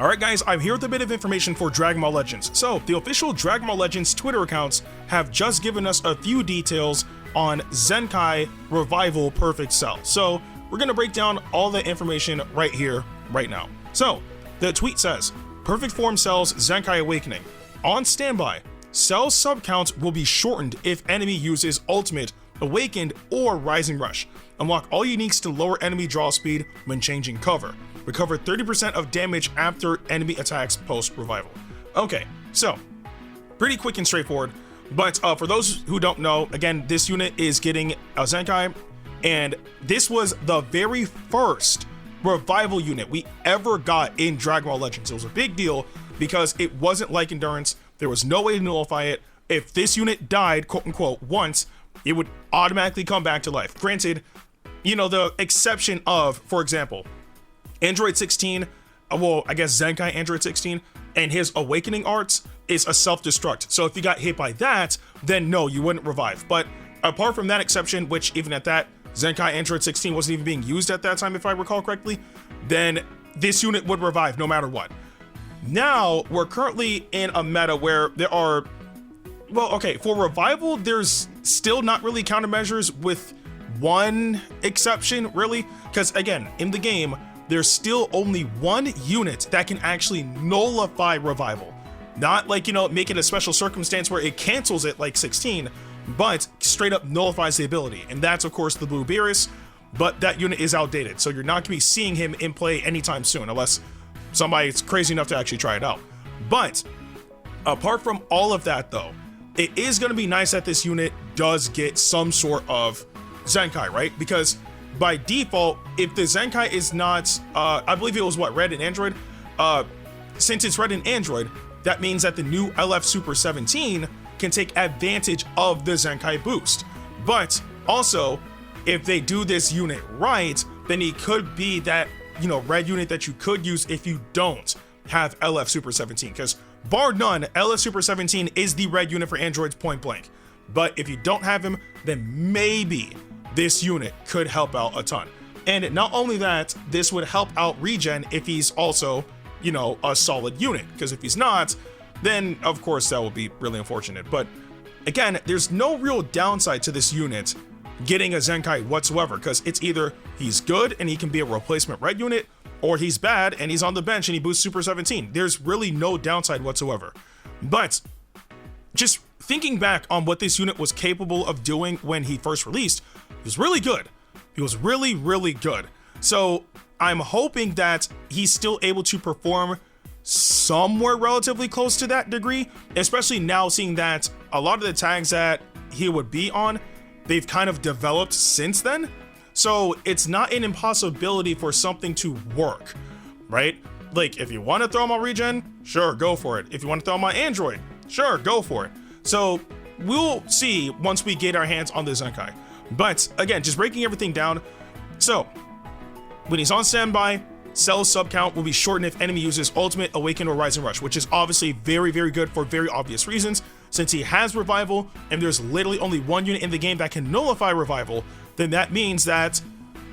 Alright guys, I'm here with a bit of information for Dragon Ball Legends. So, the official Dragon Ball Legends Twitter accounts have just given us a few details on Zenkai Revival Perfect Cell. So, we're going to break down all the information right here, right now. So, the tweet says, Perfect Form Cell's Zenkai Awakening. On standby, Cell subcounts will be shortened if enemy uses Ultimate, Awakened, or Rising Rush. Unlock all uniques to lower enemy draw speed when changing cover. Recover 30% of damage after enemy attacks post-revival. Okay, so, pretty quick and straightforward, but for those who don't know, again, this unit is getting a Zenkai, and this was the very first revival unit we ever got in Dragon Ball Legends. It was a big deal because it wasn't like Endurance. There was no way to nullify it. If this unit died, quote-unquote, once, it would automatically come back to life. Granted, you know, the exception of, for example, Android 16, well, I guess Zenkai Android 16, and his Awakening Arts is a self-destruct. So if you got hit by that, then no, you wouldn't revive. But apart from that exception, which even at that, Zenkai Android 16 wasn't even being used at that time, if I recall correctly, then this unit would revive no matter what. Now, we're currently in a meta where there are, well, okay, for revival, there's still not really countermeasures with one exception, really, because again, in the game, there's still only one unit that can actually nullify revival. Not like, you know, make it a special circumstance where it cancels it like 16, but straight up nullifies the ability. And that's, of course, the Blue Beerus, but that unit is outdated. So you're not going to be seeing him in play anytime soon, unless somebody's crazy enough to actually try it out. But apart from all of that, though, it is going to be nice that this unit does get some sort of Zenkai, right? Because by default, if the Zenkai is not, I believe it was what, red in Android? Since it's red in Android, that means that the new LF Super 17 can take advantage of the Zenkai boost. But also, if they do this unit right, then it could be that, you know, red unit that you could use if you don't have LF Super 17. Because bar none, LF Super 17 is the red unit for Androids point blank. But if you don't have him, then maybe this unit could help out a ton. And not only that, this would help out Regen if he's also, you know, a solid unit. Because if he's not, then of course that would be really unfortunate. But again, there's no real downside to this unit getting a Zenkai whatsoever, because it's either he's good and he can be a replacement red unit, or he's bad and he's on the bench and he boosts Super 17. There's really no downside whatsoever. But just thinking back on what this unit was capable of doing when he first released, he was really good. He was really, really good. So I'm hoping that he's still able to perform somewhere relatively close to that degree, especially now seeing that a lot of the tags that he would be on, they've kind of developed since then. So it's not an impossibility for something to work, right? Like if you want to throw him on Regen, sure, go for it. If you want to throw him on Android, sure, go for it. So we'll see once we get our hands on the Zenkai. But again, just breaking everything down. So when he's on standby, Cell sub count will be shortened if enemy uses Ultimate, Awaken, or Rising Rush, which is obviously very, very good for very obvious reasons. Since he has Revival, and there's literally only one unit in the game that can nullify Revival, then that means that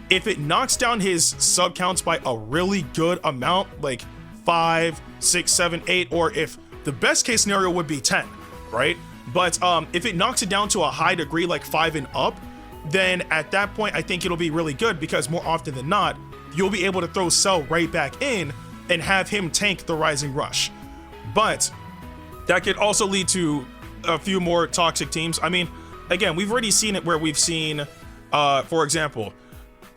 if it knocks down his sub counts by a really good amount, like 5, 6, 7, 8, or if the best case scenario would be 10, right? But if it knocks it down to a high degree, like 5 and up, then at that point, I think it'll be really good, because more often than not, you'll be able to throw Cell right back in and have him tank the Rising Rush. But that could also lead to a few more toxic teams. I mean, again, we've already seen it where we've seen, for example,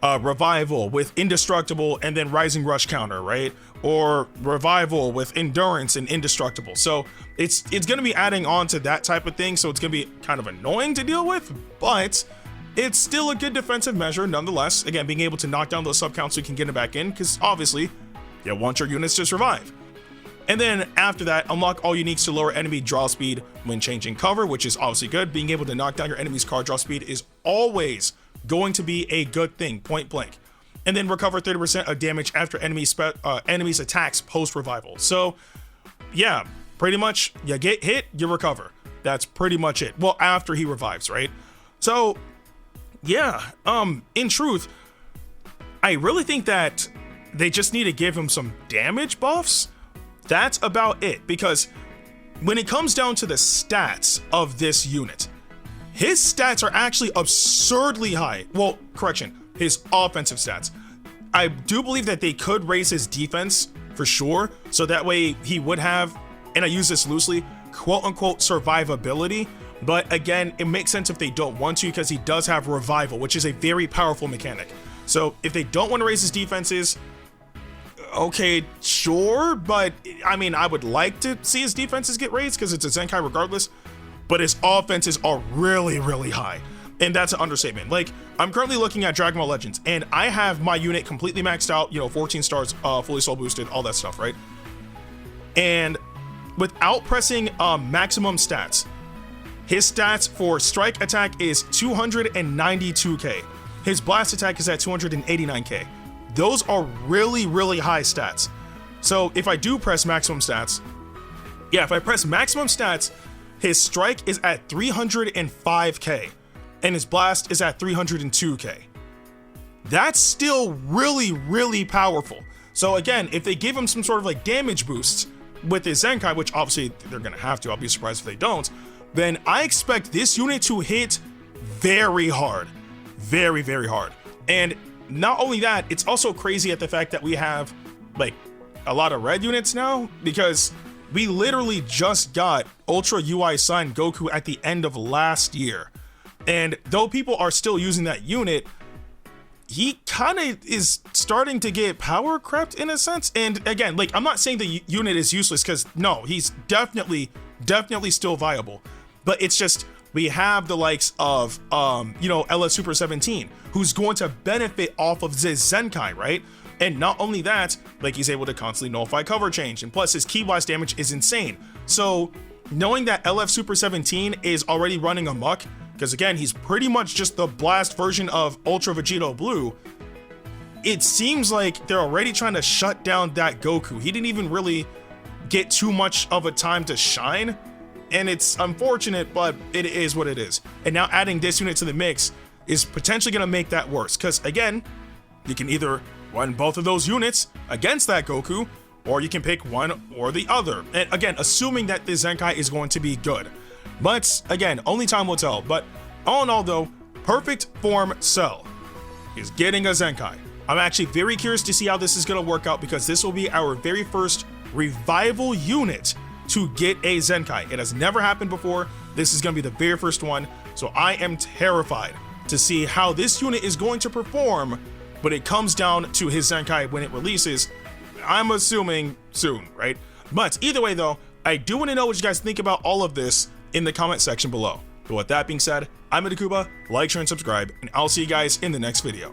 Revival with Indestructible and then Rising Rush counter, right? Or Revival with Endurance and Indestructible. So it's going to be adding on to that type of thing, so it's going to be kind of annoying to deal with, but it's still a good defensive measure nonetheless. Again, being able to knock down those sub counts so you can get it back in, because obviously you want your units to survive. And then after that, unlock all uniques to lower enemy draw speed when changing cover, which is obviously good. Being able to knock down your enemy's card draw speed is always going to be a good thing, point blank. And then recover 30% of damage after enemies attacks post revival. So yeah, pretty much you get hit, you recover. That's pretty much it. Well, after he revives, right? So yeah, in truth, I really think that they just need to give him some damage buffs. that's about it, because when it comes down to the stats of this unit, his stats are actually absurdly high. Well, correction, his offensive stats. I do believe that they could raise his defense for sure, so that way he would have, and I use this loosely, quote unquote survivability. But again, it makes sense if they don't want to, because he does have revival, which is a very powerful mechanic. So if they don't want to raise his defenses, okay, sure, but I mean, I would like to see his defenses get raised because it's a Zenkai regardless, but his offenses are really, really high. And that's an understatement. Like, I'm currently looking at Dragon Ball Legends, and I have my unit completely maxed out, you know, 14 stars, fully soul boosted, all that stuff, right? And without pressing maximum stats, his stats for strike attack is 292k. His blast attack is at 289k. Those are really, really high stats. So if I do press maximum stats, yeah, if I press maximum stats, his strike is at 305k. And his blast is at 302k. That's still really, really powerful. So again, if they give him some sort of like damage boosts with his Zenkai, which obviously they're gonna have to, I'll be surprised if they don't, then I expect this unit to hit very hard. Very, very hard. And not only that, it's also crazy at the fact that we have like a lot of red units now, because we literally just got Ultra UI Sign Goku at the end of last year. And though people are still using that unit, he kind of is starting to get power crept in a sense. And again, like, I'm not saying the unit is useless, because no, he's definitely still viable. But it's just, we have the likes of, you know, LS Super 17, who's going to benefit off of this Zenkai, right? And not only that, like, he's able to constantly nullify cover change, and plus his ki blast damage is insane. So knowing that LF Super 17 is already running amok, because again, he's pretty much just the blast version of Ultra Vegito Blue, it seems like they're already trying to shut down that Goku. He didn't even really get too much of a time to shine, and it's unfortunate, but it is what it is. And now adding this unit to the mix is potentially going to make that worse, because again, you can either run both of those units against that Goku, or you can pick one or the other. And again, assuming that this Zenkai is going to be good. But again, only time will tell. But all in all though, Perfect Form Cell is getting a Zenkai. I'm actually very curious to see how this is going to work out, because this will be our very first revival unit to get a Zenkai. It has never happened before. This is going to be the very first one. So I am terrified to see how this unit is going to perform, but it comes down to his Zenkai when it releases. I'm assuming soon, right? But either way though, I do want to know what you guys think about all of this in the comment section below. But with that being said, I'm Ndukauba, like, share, and subscribe, and I'll see you guys in the next video.